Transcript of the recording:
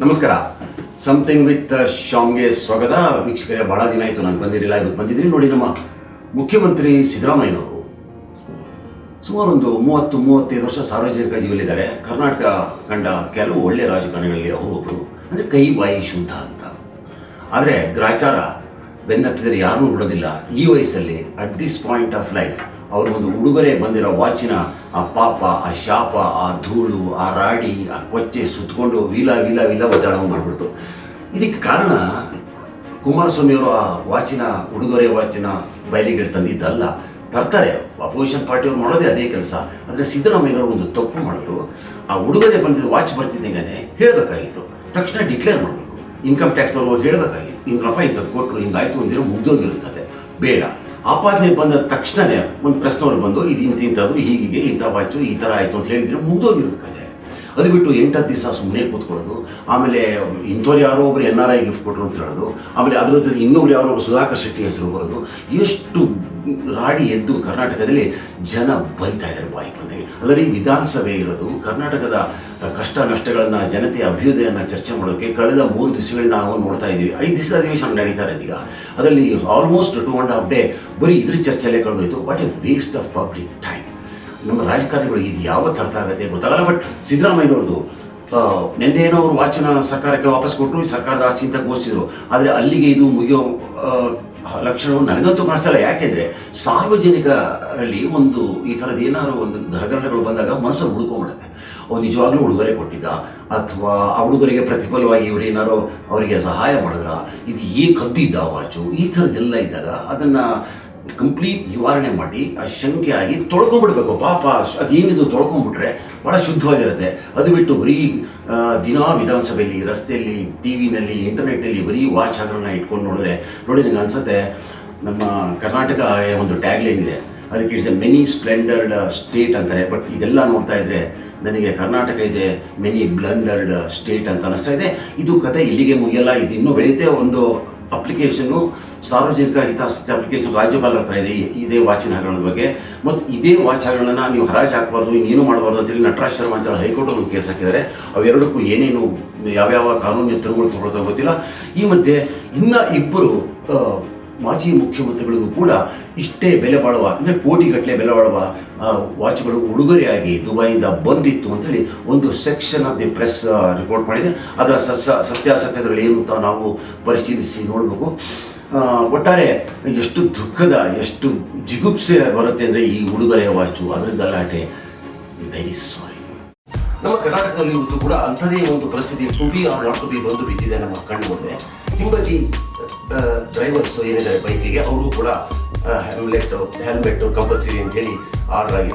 ನಮಸ್ಕಾರ. Something with ಶಾಮ್ಗೆ ಸ್ವಾಗತ. ವೀಕ್ಷಕರೇ, ಬಹಳ ದಿನ ಆಯಿತು ನಾನು ಬಂದಿರಲಿಲ್ಲ. ಇವತ್ತು ಬಂದಿದ್ದೀನಿ. ನೋಡಿ, ನಮ್ಮ ಮುಖ್ಯಮಂತ್ರಿ ಸಿದ್ದರಾಮಯ್ಯನವರು ಸುಮಾರು ಒಂದು 30-35 ವರ್ಷ ಸಾರ್ವಜನಿಕ ಜೀವನದಲ್ಲಿದ್ದಾರೆ. ಕರ್ನಾಟಕ ಕಂಡ ಕೆಲವು ಒಳ್ಳೆಯ ರಾಜಕಾರಣಿಗಳಲ್ಲಿ ಅವರು ಒಬ್ಬರು. ಅಂದರೆ ಕೈ ಬಾಯಿ ಶುದ್ಧ ಅಂತ. ಆದರೆ ಗ್ರಾಚಾರ ಬೆನ್ನತ್ತಿದರೆ ಯಾರನ್ನೂ ಬಿಡೋದಿಲ್ಲ. ಈ ವಯಸ್ಸಲ್ಲಿ at this point of life ಅವ್ರಿಗೊಂದು ಉಡುಗೊರೆ ಬಂದಿರೋ ವಾಚಿನ ಆ ಪಾಪ, ಆ ಶಾಪ, ಆ ಧೂಳು, ಆ ರಾಡಿ, ಆ ಕೊಚ್ಚೆ ಸುತ್ತಕೊಂಡು ವಿಲ ಒದ್ದಾಡ ಮಾಡಿಬಿಡ್ತು. ಇದಕ್ಕೆ ಕಾರಣ ಕುಮಾರಸ್ವಾಮಿಯವರು ಆ ಉಡುಗೊರೆ ವಾಚಿನ ಬಯಲಿಗೆ ತಂದಿದ್ದಲ್ಲ. ತರ್ತಾರೆ, ಅಪೋಸಿಷನ್ ಪಾರ್ಟಿಯವ್ರು ಮಾಡೋದೇ ಅದೇ ಕೆಲಸ. ಆದರೆ ಸಿದ್ದರಾಮಯ್ಯನವರು ಒಂದು ತಪ್ಪು ಮಾಡಿದ್ರು. ಆ ಉಡುಗೊರೆ ಬಂದಿದ್ದು ವಾಚ್ ಬರ್ತಿದ್ದಂಗೆ ಹೇಳಬೇಕಾಗಿತ್ತು. ತಕ್ಷಣ ಡಿಕ್ಲೇರ್ ಮಾಡಬೇಕು. ಇನ್ಕಮ್ ಟ್ಯಾಕ್ಸ್ನವರು ಹೇಳಬೇಕಾಗಿತ್ತು, ಹಿಂಗಪ್ಪ ಇಂಥದ್ದು ಕೊಟ್ಟರು, ಹಿಂಗಾಯ್ತು ಅಂದಿರೋ ಮುಗ್ದೋಗಿರುತ್ತದೆ. ಬೇಡ, ಆಪಾದನೆ ಬಂದ ತಕ್ಷಣವೇ ಒಂದು ಪ್ರಶ್ನವ್ರು ಬಂದು ಇದು ಇಂಥದ್ದು, ಹೀಗೆ ಇಂಥ ವಾಚು ಈ ಥರ ಆಯಿತು ಅಂತ ಹೇಳಿದರೆ ಮುಗ್ದೋಗಿರುತ್ತೆ. ಅದು ಬಿಟ್ಟು 8-10 ದಿವಸ ಸುಮ್ಮನೆ ಕೂತ್ಕೊಳ್ಳೋದು. ಆಮೇಲೆ ಇಂಥವ್ರು ಯಾರೋ ಒಬ್ಬರು NRI ಗಿಫ್ಟ್ ಕೊಟ್ಟರು ಅಂತ ಹೇಳೋದು. ಆಮೇಲೆ ಅದ್ರ ಜೊತೆ ಇನ್ನೊಬ್ರು ಯಾರೋ ಒಬ್ಬರು ಸುಧಾಕರ್ ಶೆಟ್ಟಿ ಹೆಸರು ಬರೋದು. ಎಷ್ಟು ರಾಡಿ ಎದ್ದು ಕರ್ನಾಟಕದಲ್ಲಿ ಜನ ಬೈತಾ ಇದ್ದಾರೆ ಬಾಯಿ ಬಂದಾಗ. ಅದರಲ್ಲಿ ವಿಧಾನಸಭೆ ಇರೋದು ಕರ್ನಾಟಕದ ಕಷ್ಟ ನಷ್ಟಗಳನ್ನು, ಜನತೆಯ ಅಭ್ಯುದಯನ ಚರ್ಚೆ ಮಾಡೋಕ್ಕೆ ಕಳೆದ 3 ದಿವಸಗಳಿಂದ ನಾವು ನೋಡ್ತಾ ಇದ್ದೀವಿ. 5 ದಿವಸದ ಅಧಿವೇಶನ ನಡೀತಾ ಇರೋದು. ಈಗ ಅದರಲ್ಲಿ ಆಲ್ಮೋಸ್ಟ್ 2.5 ಡೇ ಬರೀ ಇದ್ರ ಚರ್ಚೆಲ್ಲೇ ಕಳೆದೋಯ್ತು. What a waste of public time. ನಮ್ಮ ರಾಜಕಾರಣಿಗಳಿಗೆ ಇದು ಯಾವತ್ತು ಅರ್ಥ ಆಗುತ್ತೆ ಗೊತ್ತಾಗಲ್ಲ. ಬಟ್ ಸಿದ್ದರಾಮಯ್ಯನವ್ರದ್ದು ನಿನ್ನೇನೋ ಅವರು ವಾಚನ ಸರ್ಕಾರಕ್ಕೆ ವಾಪಸ್ ಕೊಟ್ಟರು, ಸರ್ಕಾರದ ಆಸ್ತಿ ಅಂತ ಘೋಷಿಸಿದ್ರು. ಆದರೆ ಅಲ್ಲಿಗೆ ಇದು ಮುಗಿಯೋ ಲಕ್ಷಣವು ನನಗಂತೂ ಕಾಣಿಸ್ತಲ್ಲ. ಯಾಕೆಂದರೆ ಸಾರ್ವಜನಿಕರಲ್ಲಿ ಒಂದು ಈ ಥರದ್ದು ಏನಾದ್ರು ಒಂದು ಹಗರಣಗಳು ಬಂದಾಗ ಮನಸ್ಸಲ್ಲಿ ಉಳ್ಕೊಂಡ್ಬಿಡುತ್ತೆ. ಅವ್ರು ನಿಜವಾಗ್ಲೂ ಉಡುಗೊರೆ ಕೊಟ್ಟಿದ್ದ, ಅಥವಾ ಆ ಉಡುಗೊರೆಗೆ ಪ್ರತಿಫಲವಾಗಿ ಇವರು ಏನಾರೋ ಅವರಿಗೆ ಸಹಾಯ ಮಾಡಿದ್ರ, ಇದು ಕದ್ದಿದ್ದ ವಾಚು, ಈ ಥರದ್ದೆಲ್ಲ ಇದ್ದಾಗ ಅದನ್ನು ಕಂಪ್ಲೀಟ್ ನಿವಾರಣೆ ಮಾಡಿ ಆ ಶಂಕೆ ಆಗಿ ತೊಳ್ಕೊಂಡ್ಬಿಡ್ಬೇಕು. ಪಾಪ ಅದೇನಿದು ತೊಳ್ಕೊಂಡ್ಬಿಟ್ರೆ ಭಾಳ ಶುದ್ಧವಾಗಿರುತ್ತೆ. ಅದು ಬಿಟ್ಟು ಬರೀ ದಿನಾ ವಿಧಾನಸಭೆಯಲ್ಲಿ, ರಸ್ತೆಯಲ್ಲಿ, TV-ನಲ್ಲಿ, ಇಂಟರ್ನೆಟ್ಟಲ್ಲಿ ಬರೀ ವಾಚ್ ಹಗರಣ ಇಟ್ಕೊಂಡು ನೋಡಿ ನನಗೆ ಅನ್ಸುತ್ತೆ, ನಮ್ಮ ಕರ್ನಾಟಕ ಒಂದು ಟ್ಯಾಗ್ಲೈನ್ ಇದೆ, ಅದಕ್ಕೆ it's a many splendoured state ಅಂತಾರೆ. ಬಟ್ ಇದೆಲ್ಲ ನೋಡ್ತಾ ಇದ್ದರೆ ನನಗೆ Karnataka is a many blundered state ಅಂತ ಅನಿಸ್ತಾ ಇದೆ. ಇದು ಕತೆ ಇಲ್ಲಿಗೆ ಮುಗಿಯಲ್ಲ. ಇದು ಇನ್ನೂ ಬೆಳೆಯುತ್ತೆ. ಒಂದು ಅಪ್ಲಿಕೇಶನ್ನು, ಸಾರ್ವಜನಿಕ ಹಿತಾಸಕ್ತಿ ಅಪ್ಲಿಕೇಶನ್ ರಾಜ್ಯಪಾಲರ ಹತ್ರ ಇದೆ ಇದೇ ವಾಚಿನ ಹಗರಣದ ಬಗ್ಗೆ. ಮತ್ತು ಇದೇ ವಾಚ್ ಹಗರಣನ ನೀವು ಹರಾಜು ಹಾಕಬಾರ್ದು, ಇನ್ನೇನು ಮಾಡಬಾರ್ದು ಅಂತೇಳಿ ನಟರಾಜ್ ಶರ್ಮಾ ಅಂತೇಳಿ ಹೈಕೋರ್ಟಲ್ಲಿ ಒಂದು ಕೇಸ್ ಹಾಕಿದ್ದಾರೆ. ಅವೆರಡಕ್ಕೂ ಏನೇನು ಯಾವ್ಯಾವ ಕಾನೂನಿನ ತಿರುಗಳು ತೊಗೊಳ್ತಾ ಗೊತ್ತಿಲ್ಲ. ಈ ಮಧ್ಯೆ ಇನ್ನೂ 2 ಮಾಜಿ ಮುಖ್ಯಮಂತ್ರಿಗಳಿಗೂ ಕೂಡ ಇಷ್ಟೇ ಬೆಲೆ ಬಾಳುವ, ಅಂದರೆ ಕೋಟಿಗಟ್ಟಲೆ ಬೆಲೆ ಬಾಳುವ ವಾಚ್ಗಳು ಉಡುಗೊರೆಯಾಗಿ ದುಬೈಯಿಂದ ಬಂದಿತ್ತು ಅಂತೇಳಿ ಒಂದು section of the press report ಮಾಡಿದೆ. ಅದರ ಸತ್ಯಾಸತ್ಯತೆಗಳು ಏನು ಅಂತ ನಾವು ಪರಿಶೀಲಿಸಿ ನೋಡಬೇಕು. ಒಟ್ಟಾರೆ ಎಷ್ಟು ದುಃಖದ, ಎಷ್ಟು ಜಿಗುಪ್ಸೆ ಬರುತ್ತೆ ಅಂದರೆ ಈ ಉಡುಗೊರೆ ವಾಚು, ಅದರ ಗಲಾಟೆ. Very sorry. ನಮ್ಮ ಕರ್ನಾಟಕದಲ್ಲಿ ಇವತ್ತು ಕೂಡ ಅಂಥದೇ ಒಂದು ಪರಿಸ್ಥಿತಿ to be or not to be ಬಂದು ಬಿದ್ದಿದೆ ನಮ್ಮ ಕಣ್ಣು ಮುಂದೆ. ಹಿಂಬದಿ ಡ್ರೈವರ್ಸ್ ಏನಿದ್ದಾರೆ ಬೈಕಿಗೆ, ಅವರು ಕೂಡ ಹೆಲ್ಮೆಟ್ ಕಂಪಲ್ಸರಿ ಅಂತೇಳಿ ಆರ್ಡರ್ ಆಗಿದೆ.